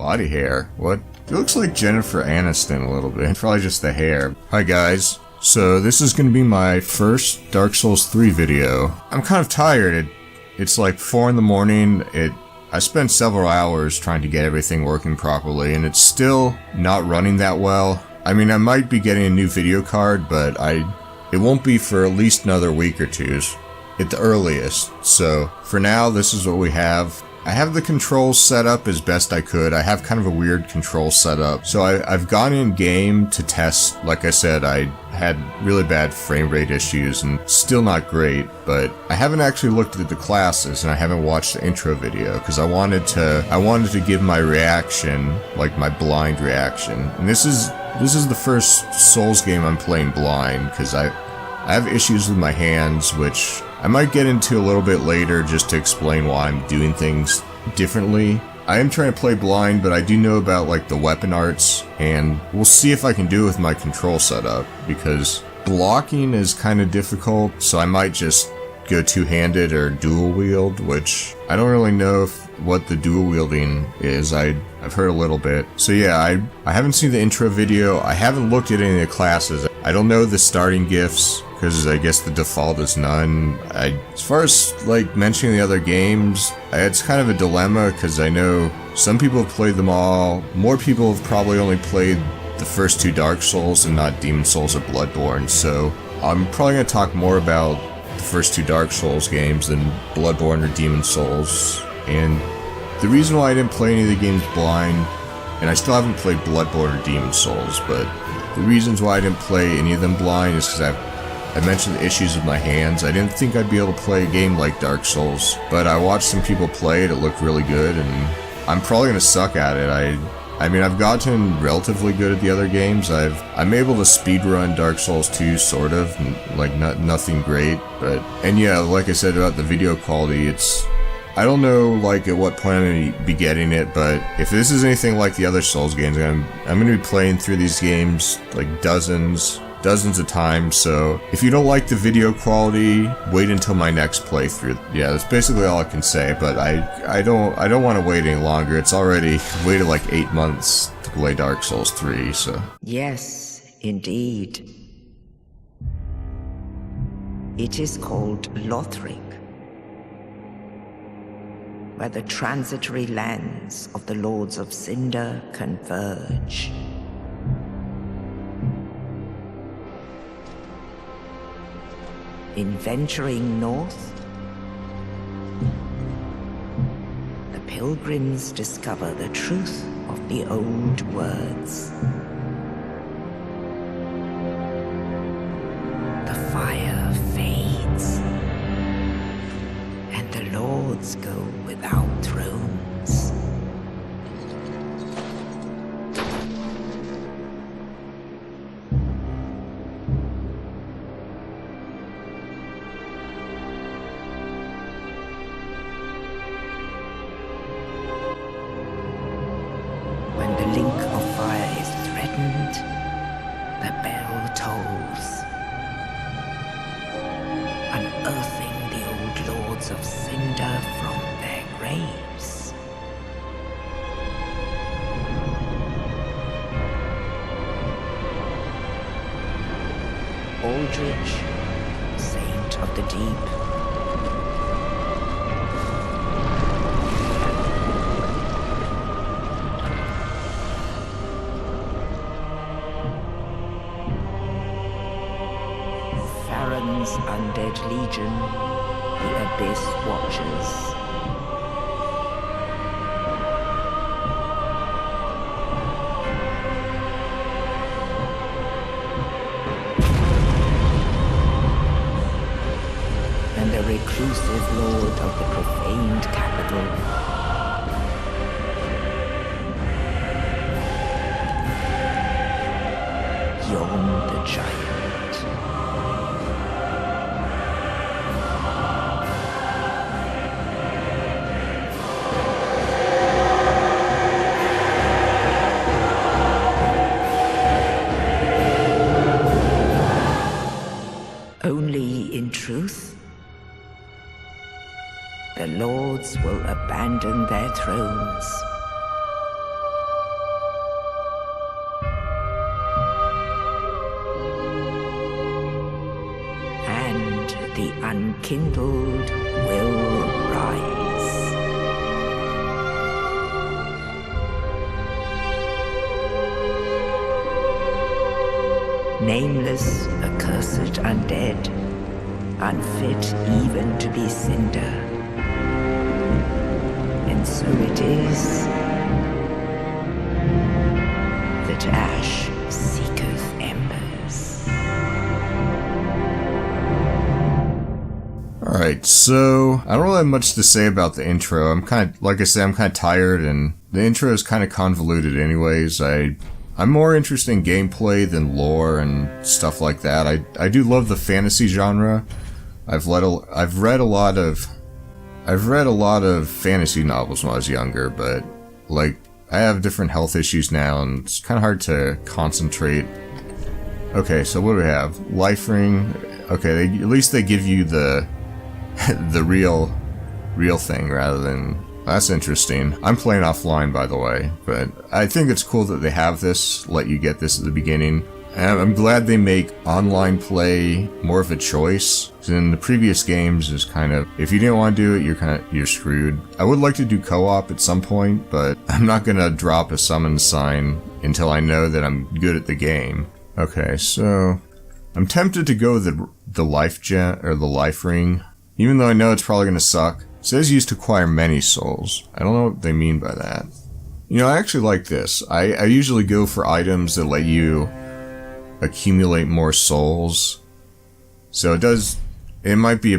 Body hair? What? It looks like Jennifer Aniston a little bit. Probably just the hair. Hi guys. So this is going to be my first Dark Souls 3 video. I'm kind of tired. It's like 4 in the morning. I spent several hours trying to get everything working properly, and it's still not running that well. I mean, I might be getting a new video card, but it won't be for at least another week or two at the earliest. So for now, this is what we have. I have the controls set up as best I could. I have kind of a weird control setup. So I've gone in game to test. Like I said, I had really bad frame rate issues and still not great, but I haven't actually looked at the classes and I haven't watched the intro video because I wanted to give my reaction, like my blind reaction. And this is the first Souls game I'm playing blind because I have issues with my hands, which I might get into a little bit later just to explain why I'm doing things differently. I am trying to play blind, but I do know about like the weapon arts, and we'll see if I can do it with my control setup, because blocking is kind of difficult, so I might just go two-handed or dual wield, which I don't really know what the dual wielding is. I've heard a little bit. So yeah, I haven't seen the intro video. I haven't looked at any of the classes. I don't know the starting gifts, because I guess the default is none. As far as like mentioning the other games, it's kind of a dilemma because I know some people have played them all. More people have probably only played the first 2 Dark Souls and not Demon Souls or Bloodborne. So I'm probably going to talk more about the first 2 Dark Souls games than Bloodborne or Demon Souls. And the reason why I didn't play any of the games blind, and I still haven't played Bloodborne or Demon Souls, but the reasons why I didn't play any of them blind is because I mentioned the issues with my hands. I didn't think I'd be able to play a game like Dark Souls, but I watched some people play it. It looked really good, and I'm probably going to suck at it. I mean, I've gotten relatively good at the other games. I'm able to speedrun Dark Souls 2, sort of, like nothing great, and yeah, like I said about the video quality, I don't know like at what point I'm going to be getting it, but if this is anything like the other Souls games, I'm going to be playing through these games like dozens of times. So if you don't like the video quality, wait until my next playthrough. Yeah, that's basically all I can say, but I don't want to wait any longer. It's already waited like 8 months to play Dark Souls 3, so. Yes, indeed. It is called Lothric, where the transitory lands of the Lords of Cinder converge. In venturing north, the pilgrims discover the truth of the old words. The fire fades, and the lords go without thrones. When the link of fire is threatened, the bell tolls, unearthing the old lords of Cinder from their graves. Aldrich, saint of the deep, Farron's undead legion, the Abyss Watchers. And the reclusive lord of the profaned capital, Yon the Giant. Only in truth, the lords will abandon their thrones unkindled will rise. Nameless, accursed undead, unfit even to be cinder. And so it is that ash seeketh embers. Alright, so I don't really have much to say about the intro. I'm kind of, like I said, I'm kind of tired, and the intro is kind of convoluted anyways. I'm more interested in gameplay than lore and stuff like that. I do love the fantasy genre. I've read a lot of fantasy novels when I was younger, but like I have different health issues now, and it's kind of hard to concentrate. Okay, so what do we have? Life ring. Okay, at least they give you the real thing rather than. That's interesting. I'm playing offline, by the way, but I think it's cool that they have this, let you get this at the beginning. And I'm glad they make online play more of a choice. In the previous games, is kind of, if you didn't want to do it, you're screwed. I would like to do co-op at some point, but I'm not gonna drop a summon sign until I know that I'm good at the game. Okay, so I'm tempted to go with the life gem or the life ring, even though I know it's probably gonna suck. It says used to acquire many souls. I don't know what they mean by that. You know, I actually like this. I usually go for items that let you accumulate more souls. So it might be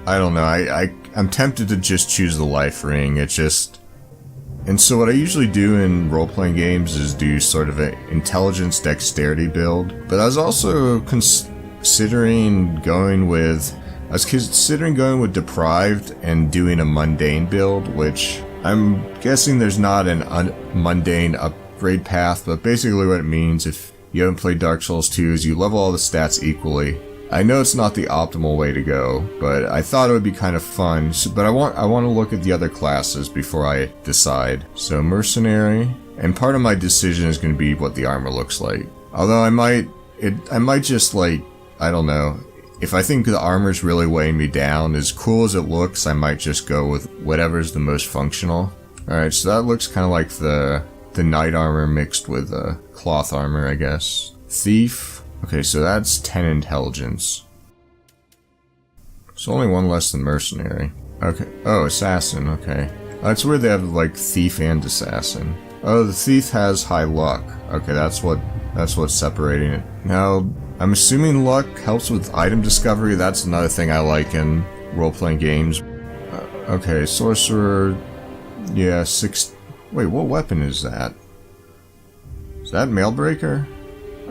I don't know, I'm tempted to just choose the life ring. And so what I usually do in role-playing games is do sort of an intelligence dexterity build. But I was also considering going with deprived and doing a mundane build, which I'm guessing there's not an mundane upgrade path, but basically what it means, if you haven't played Dark Souls 2, is you level all the stats equally. I know it's not the optimal way to go, but I thought it would be kind of fun. But I want to look at the other classes before I decide. So mercenary, and part of my decision is going to be what the armor looks like. Although I might just, like, I don't know. If I think the armor's really weighing me down, as cool as it looks, I might just go with whatever's the most functional. Alright, so that looks kind of like the knight armor mixed with cloth armor, I guess. Thief. Okay, so that's 10 intelligence. So only one less than mercenary. Okay. Oh, assassin, okay. That's where they have, like, thief and assassin. Oh, the thief has high luck. Okay, that's what's separating it. Now, I'm assuming luck helps with item discovery. That's another thing I like in role-playing games. Okay, sorcerer. Yeah, 6. Wait, what weapon is that? Is that Mailbreaker?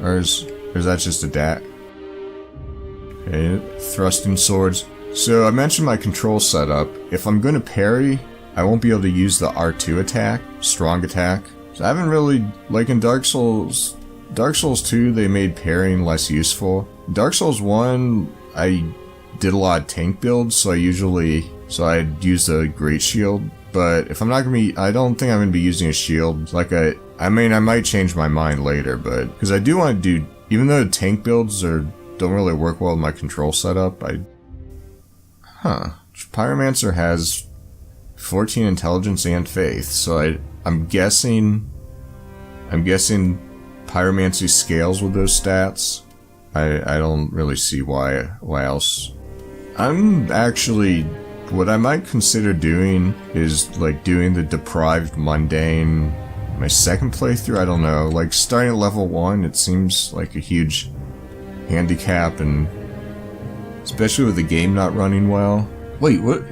Or is that just a dat? Okay, thrusting swords. So I mentioned my control setup. If I'm gonna parry, I won't be able to use the R2 attack, strong attack. So I haven't really, like in Dark Souls 2, they made parrying less useful. Dark Souls 1, I did a lot of tank builds, so I'd use a great shield. But if I'm not gonna be, I don't think I'm gonna be using a shield. I might change my mind later, but because I do want to do, even though tank builds don't really work well with my control setup, Pyromancer has 14 intelligence and faith, so I'm guessing Pyromancy scales with those stats. I don't really see why else. I'm actually, what I might consider doing is like doing the deprived mundane my second playthrough. I don't know, like starting at level 1, it seems like a huge handicap, and especially with the game not running well. Wait, what?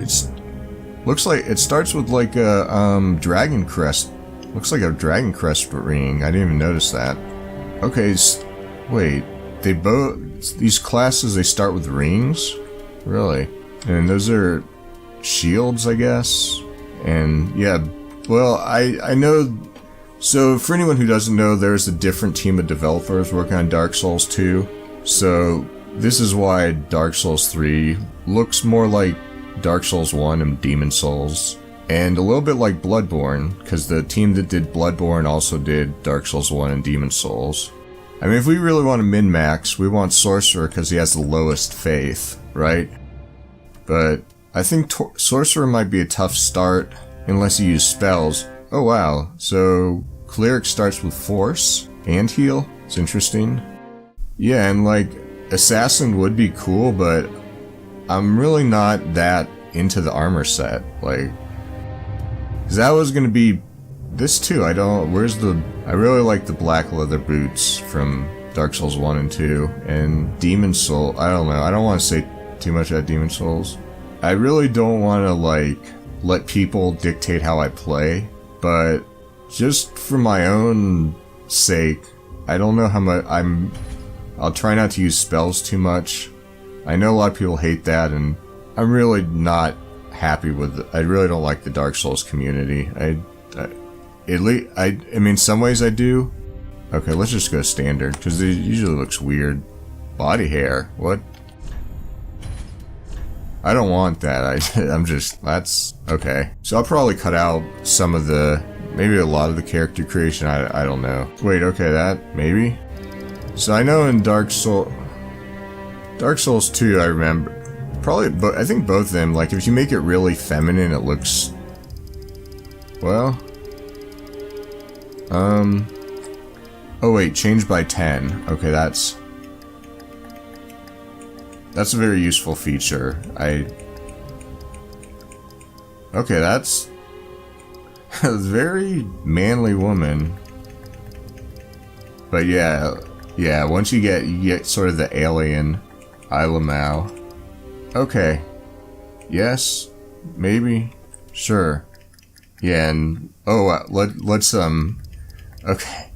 Looks like it starts with like a dragon crest. Looks like a dragon crest ring. I didn't even notice that. Okay, wait. These classes, they start with rings? Really? And those are shields, I guess? And yeah, well, I know. So for anyone who doesn't know, there's a different team of developers working on Dark Souls 2. So this is why Dark Souls 3 looks more like Dark Souls 1 and Demon Souls. And a little bit like Bloodborne, because the team that did Bloodborne also did Dark Souls 1 and Demon Souls. I mean, if we really want to min-max, we want Sorcerer because he has the lowest faith, right? But I think Sorcerer might be a tough start unless you use spells. Oh wow, so Cleric starts with Force and Heal? It's interesting. Yeah, and like, Assassin would be cool, but I'm really not that into the armor set. Like, cause that was gonna be this too. I really like the black leather boots from Dark Souls 1 and 2, and Demon Soul, I don't know, I don't want to say too much about Demon Souls. I really don't want to, like, let people dictate how I play, but just for my own sake, I don't know how much I'll try not to use spells too much. I know a lot of people hate that, and I'm really not happy with it. I really don't like the Dark Souls community. I mean, in some ways I do. Okay, let's just go standard, because it usually looks weird. Body hair, what? I don't want that. That's okay. So I'll probably cut out some of maybe a lot of the character creation. I don't know. Wait, okay, that maybe. So I know in Dark Souls 2, I remember probably, but I think both of them. Like, if you make it really feminine, it looks, well. Oh wait, change by 10. Okay, that's a very useful feature. Okay, that's a very manly woman. But yeah, once you get sort of the alien Ilamau. Okay. Yes, maybe, sure. Yeah, and let's okay.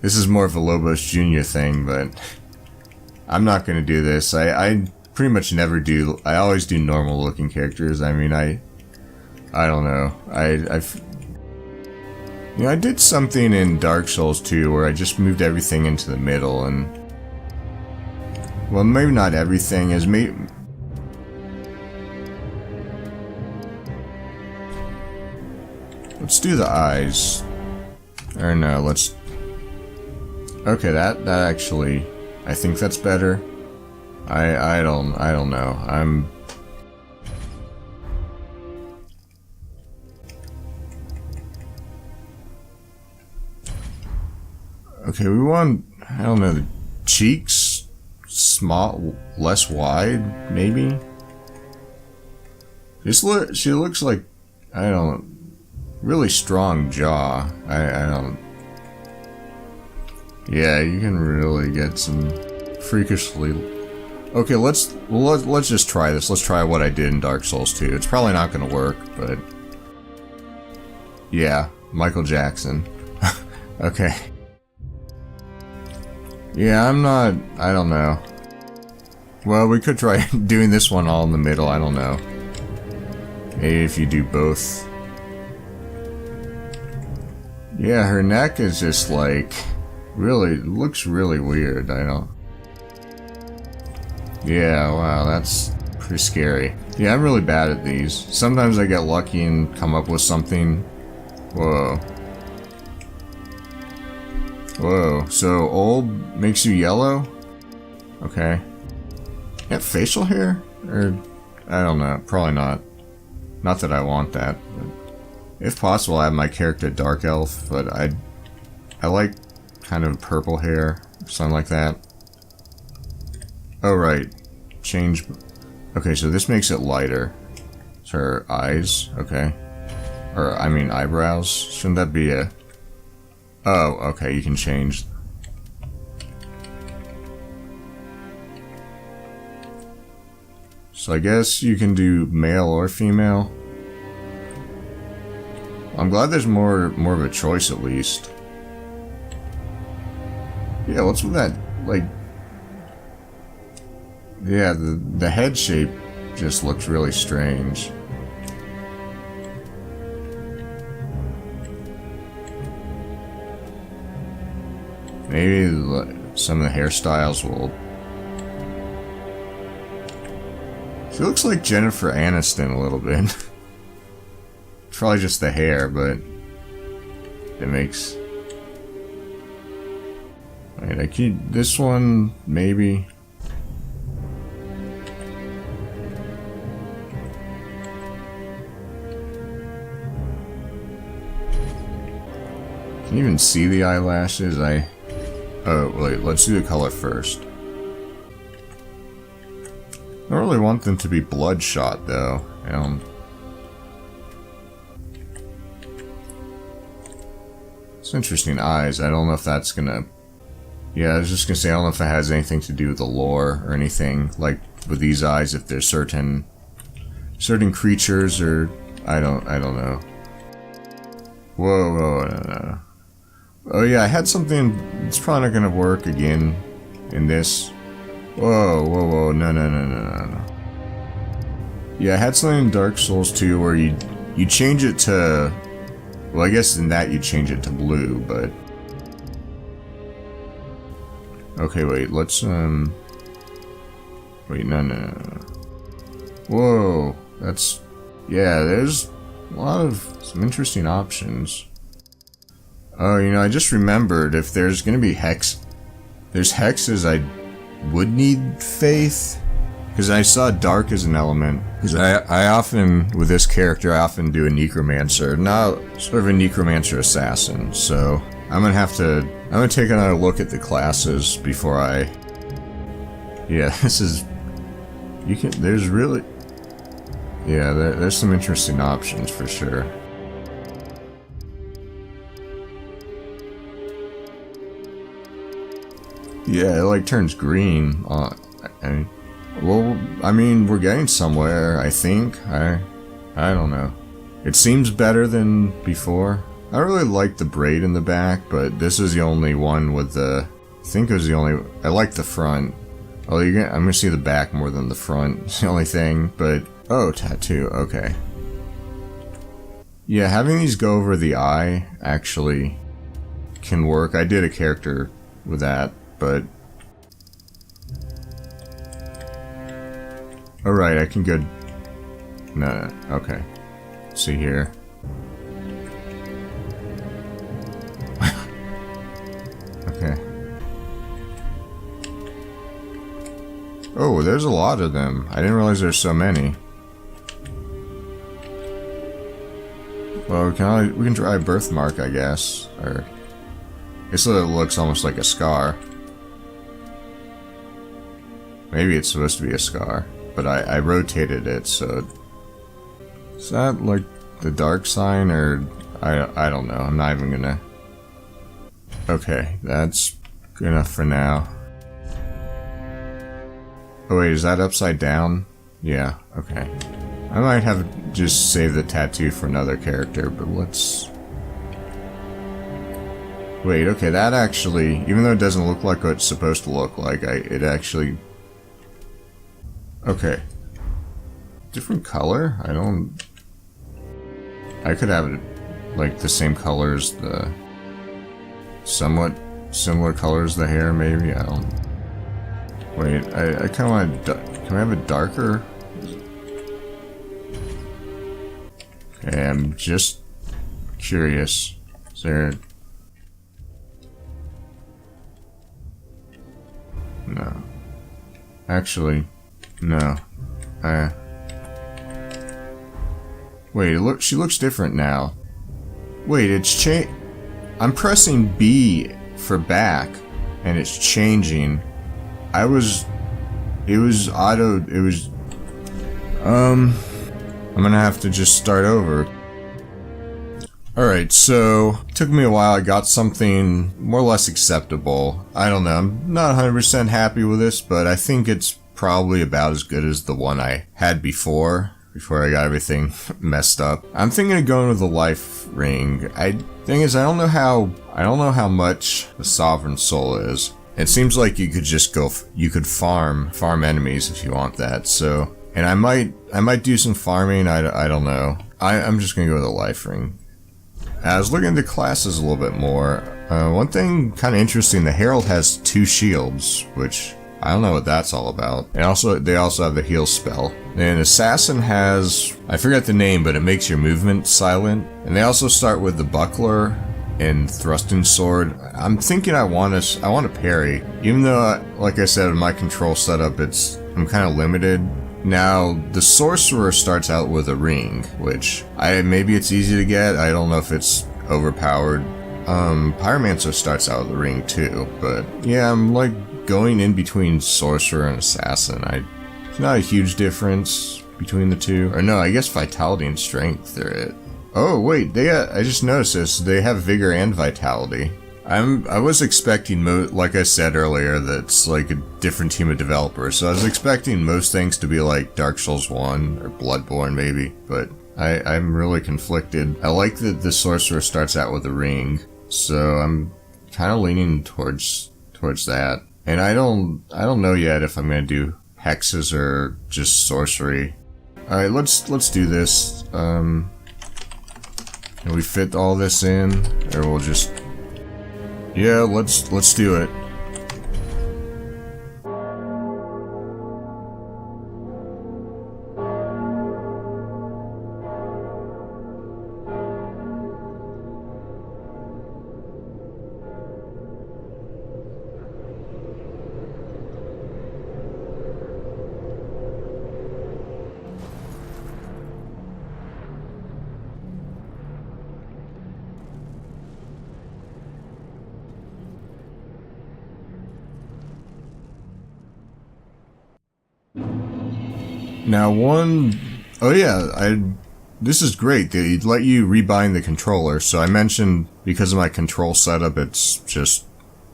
This is more of a Lobos Jr. thing, but I'm not gonna do this. I pretty much never do. I always do normal looking characters. I mean, I don't know. I did something in Dark Souls 2 where I just moved everything into the middle, and well, maybe not everything is me. Let's do the eyes. Or no, let's. Okay, that actually, I think that's better. I don't know. Okay, we want, I don't know, the cheeks small, less wide, maybe. She looks like, I don't, really strong jaw. I don't. Yeah, you can really get some freakishly. Okay, let's just try this. Let's try what I did in Dark Souls 2. It's probably not gonna work, but yeah, Michael Jackson. Okay. Yeah, I don't know. Well, we could try doing this one all in the middle, I don't know. Maybe if you do both. Yeah, her neck is just like, really, looks really weird, I don't. Yeah, wow, that's pretty scary. Yeah, I'm really bad at these. Sometimes I get lucky and come up with something. Whoa. Whoa, so old makes you yellow? Okay. You have facial hair? Or, I don't know, probably not. Not that I want that, but if possible I have my character Dark Elf, but I like kind of purple hair, something like that. Oh right, change, okay, so this makes it lighter. It's her eyes, okay. Or, I mean eyebrows, shouldn't that be a... Oh, okay, you can change. So I guess you can do male or female. I'm glad there's more of a choice at least. Yeah, what's with that, like... Yeah, the head shape just looks really strange. Maybe some of the hairstyles will... She looks like Jennifer Aniston a little bit. It's probably just the hair, but it makes... Wait, I keep this one, maybe. Can you even see the eyelashes? Oh, wait, let's do the color first. I don't really want them to be bloodshot, though. It's interesting eyes. I don't know if that's gonna... Yeah, I was just gonna say, I don't know if it has anything to do with the lore or anything. Like, with these eyes, if there's certain creatures or... I don't know. Whoa, no. Oh yeah, I had something... It's probably not gonna work again in this. Whoa, no. Yeah, I had something in Dark Souls 2 where you change it to... Well, I guess in that you change it to blue, but... Okay, wait, let's, Wait, no. Whoa, that's... Yeah, there's a lot of... some interesting options. Oh, you know, I just remembered, if there's gonna be there's hexes, I would need faith. Because I saw dark as an element. Because I often, with this character, I often do a necromancer. Not sort of a necromancer assassin. So I'm gonna take another look at the classes before I... Yeah, this is... there's really... Yeah, there's some interesting options for sure. Yeah, it like turns green. Well, I mean, we're getting somewhere, I think. I don't know. It seems better than before. I really like the braid in the back, but this is the only one with the... I think it was the only... I like the front. Oh, I'm gonna see the back more than the front. It's the only thing, but... Oh, tattoo, okay. Yeah, having these go over the eye actually can work. I did a character with that, but... Alright, I can go... No, okay. See here. Okay. Oh, there's a lot of them. I didn't realize there's so many. Well, we can try a birthmark, I guess. Or... I guess it looks almost like a scar. Maybe it's supposed to be a scar. But I rotated it, so... Is that like the dark sign, or... I don't know. I'm not even gonna... Okay, that's good enough for now. Oh wait, is that upside down? Yeah, okay. I might have just saved the tattoo for another character, but let's... Wait, okay, that actually... Even though it doesn't look like what it's supposed to look like, it actually... Okay. Different color? I could have it like the same color as the... Somewhat similar colors the hair, maybe? I don't... Wait, I kinda want to... Can we have it darker? Okay, I'm just curious. Is there... No. Actually... No. Wait, look, she looks different now. Wait, it's I'm pressing B for back, and it's changing. I'm gonna have to just start over. Alright, so, it took me a while. I got something more or less acceptable. I don't know, I'm not 100% happy with this, but I think it's probably about as good as the one I had before I got everything messed up. I'm thinking of going with the life ring. Thing is, I don't know how much the Sovereign Soul is. It seems like you could just you could farm enemies if you want that, so... And I might do some farming, I don't know. I'm just gonna go with the life ring. I was looking at the classes a little bit more. One thing kind of interesting, the Herald has 2 shields, which... I don't know what that's all about. And they also have the heal spell. And Assassin has... I forget the name, but it makes your movement silent. And they also start with the Buckler and Thrusting Sword. I'm thinking I want to parry. Even though, like I said, in my control setup, I'm kind of limited. Now, the Sorcerer starts out with a ring, which... maybe it's easy to get. I don't know if it's overpowered. Pyromancer starts out with a ring too, but yeah, I'm like going in between Sorcerer and Assassin. It's not a huge difference between the two. Or no, I guess Vitality and Strength are it. Oh wait, I just noticed this. They have Vigor and Vitality. I was expecting like I said earlier, that's like a different team of developers. So I was expecting most things to be like Dark Souls 1 or Bloodborne maybe, but I'm really conflicted. I like that the Sorcerer starts out with a ring, so I'm kind of leaning towards that. And I don't know yet if I'm gonna do hexes or just sorcery. All right, let's do this. Can we fit all this in, or we'll just? Yeah, let's do it. Now oh yeah, this is great. They let you rebind the controller. So I mentioned because of my control setup, it's just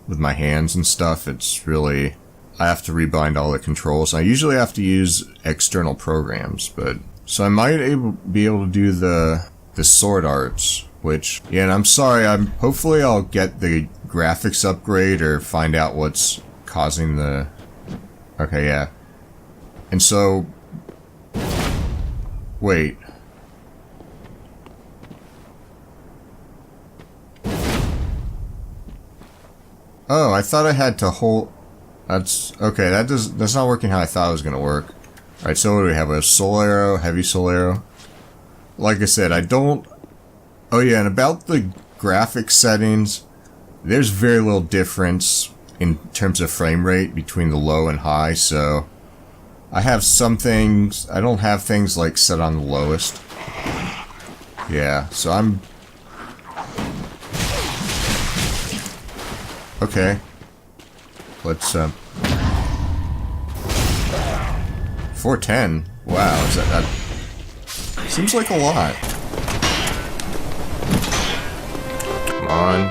with my hands and stuff, it's really, I have to rebind all the controls. I usually have to use external programs, but, so I might be able to do the sword arts, which, yeah, and I'm sorry, hopefully I'll get the graphics upgrade or find out what's causing the, okay, yeah. And so, wait. Oh, I thought I had to hold, that's, okay, that's not working how I thought it was gonna work. Alright, so what do we have? A soul arrow, heavy soul arrow. Like I said, oh yeah, and about the graphics settings, there's very little difference in terms of frame rate between the low and high, so I have some things, I don't have things like set on the lowest. Yeah, so I'm... Okay. Let's, 410? Wow, is that seems like a lot. Come on.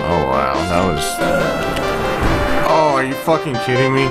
Oh wow, that was... Oh, are you fucking kidding me?